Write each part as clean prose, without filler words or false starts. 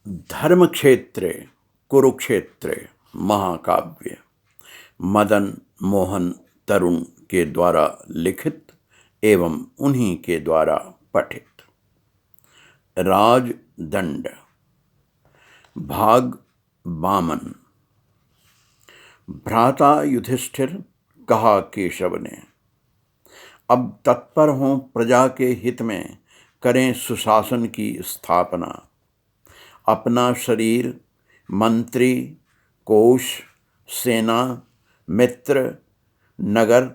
धर्म क्षेत्रे कुरुक्षेत्रे महाकाव्य मदन मोहन तरुण के द्वारा लिखित एवं उन्हीं के द्वारा पठित। राजदंड। भाग वामन। भ्राता युधिष्ठिर, कहा केशव ने, अब तत्पर हों प्रजा के हित में करें सुशासन की स्थापना। अपना शरीर मंत्री, कोश, सेना, मित्र, नगर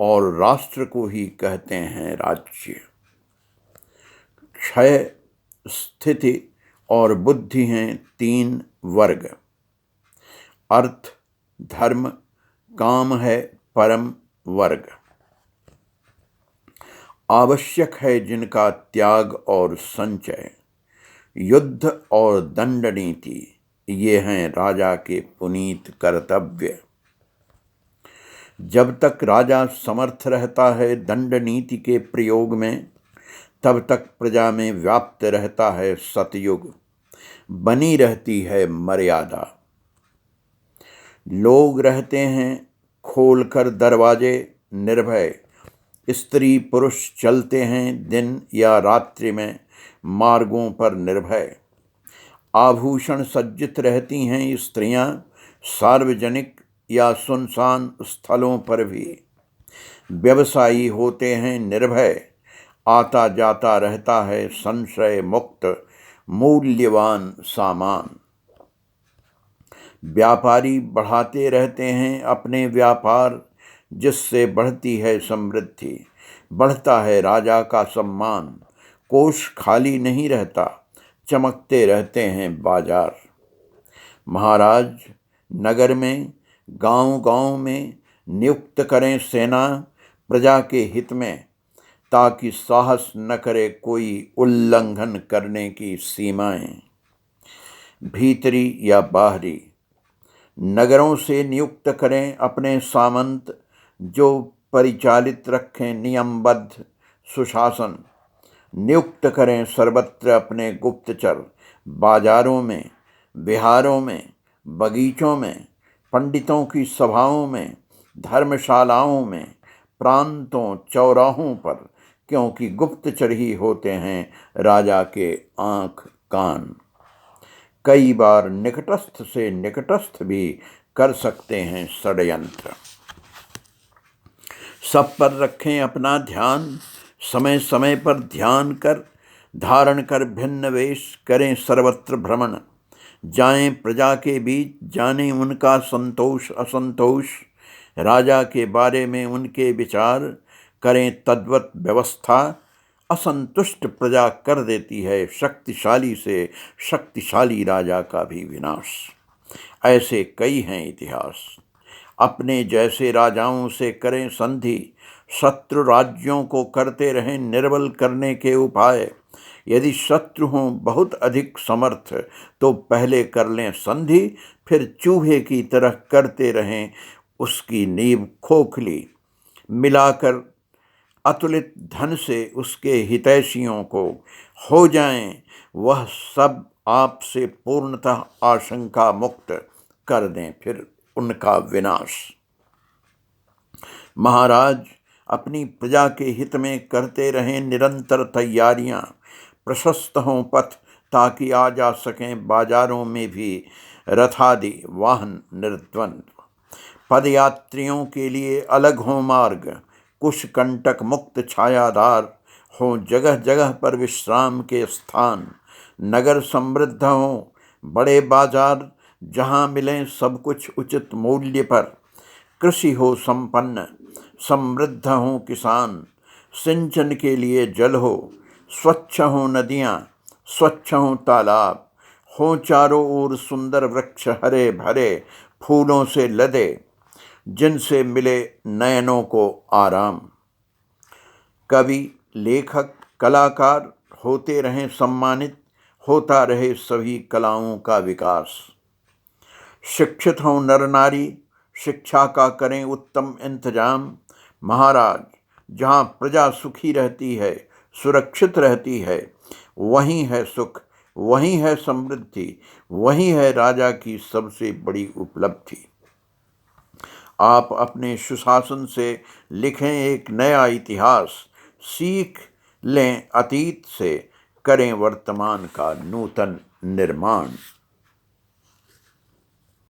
और राष्ट्र को ही कहते हैं राज्य। क्षय, स्थिति और बुद्धि हैं 3 वर्ग। अर्थ, धर्म, काम है परम वर्ग। आवश्यक है जिनका त्याग और संचय। युद्ध और दंड नीति, ये हैं राजा के पुनीत कर्तव्य। जब तक राजा समर्थ रहता है दंड नीति के प्रयोग में, तब तक प्रजा में व्याप्त रहता है सतयुग, बनी रहती है मर्यादा। लोग रहते हैं खोलकर दरवाजे निर्भय। स्त्री पुरुष चलते हैं दिन या रात्रि में मार्गों पर निर्भय। आभूषण सज्जित रहती हैं स्त्रियां सार्वजनिक या सुनसान स्थलों पर भी। व्यवसायी होते हैं निर्भय। आता जाता रहता है संशय मुक्त मूल्यवान सामान। व्यापारी बढ़ाते रहते हैं अपने व्यापार, जिससे बढ़ती है समृद्धि, बढ़ता है राजा का सम्मान। कोष खाली नहीं रहता, चमकते रहते हैं बाजार। महाराज नगर में, गांव-गांव में नियुक्त करें सेना प्रजा के हित में, ताकि साहस न करे कोई उल्लंघन करने की सीमाएं। भीतरी या बाहरी, नगरों से नियुक्त करें अपने सामंत, जो परिचालित रखें नियमबद्ध सुशासन। नियुक्त करें सर्वत्र अपने गुप्तचर, बाजारों में, विहारों में, बगीचों में, पंडितों की सभाओं में, धर्मशालाओं में, प्रांतों चौराहों पर, क्योंकि गुप्तचर ही होते हैं राजा के आँख कान। कई बार निकटस्थ से निकटस्थ भी कर सकते हैं षड्यंत्र। सब पर रखें अपना ध्यान, समय समय पर ध्यान कर धारण कर भिन्न वेश करें सर्वत्र भ्रमण। जाएं प्रजा के बीच, जानें उनका संतोष असंतोष। राजा के बारे में उनके विचार, करें तद्वत व्यवस्था। असंतुष्ट प्रजा कर देती है शक्तिशाली से शक्तिशाली राजा का भी विनाश। ऐसे कई हैं इतिहास। अपने जैसे राजाओं से करें संधि, शत्रु राज्यों को करते रहें निर्बल करने के उपाय। यदि शत्रु हों बहुत अधिक समर्थ, तो पहले कर लें संधि, फिर चूहे की तरह करते रहें उसकी नींव खोखली। मिलाकर अतुलित धन से उसके हितैषियों को हो जाएं वह सब आपसे पूर्णतः आशंका मुक्त, कर दें फिर उनका विनाश। महाराज अपनी प्रजा के हित में करते रहें निरंतर तैयारियां। प्रशस्त हों पथ, ताकि आ जा सकें बाजारों में भी रथादि वाहन निर्द्वंद्व। पदयात्रियों के लिए अलग हों मार्ग, कुश कंटक मुक्त छायादार हों जगह जगह पर विश्राम के स्थान। नगर समृद्ध हों, बड़े बाजार जहाँ मिलें सब कुछ उचित मूल्य पर। कृषि हो संपन्न, समृद्ध हों किसान। सिंचन के लिए जल हो, स्वच्छ हों नदियाँ, स्वच्छ हों तालाब। हों चारों ओर सुंदर वृक्ष हरे भरे, फूलों से लदे, जिनसे मिले नयनों को आराम। कवि, लेखक, कलाकार होते रहें सम्मानित, होता रहे सभी कलाओं का विकास। शिक्षित हों नर नारी, शिक्षा का करें उत्तम इंतजाम। महाराज जहाँ प्रजा सुखी रहती है, सुरक्षित रहती है, वहीं है सुख, वही है समृद्धि, वही है राजा की सबसे बड़ी उपलब्धि। आप अपने सुशासन से लिखें एक नया इतिहास, सीख लें अतीत से, करें वर्तमान का नूतन निर्माण।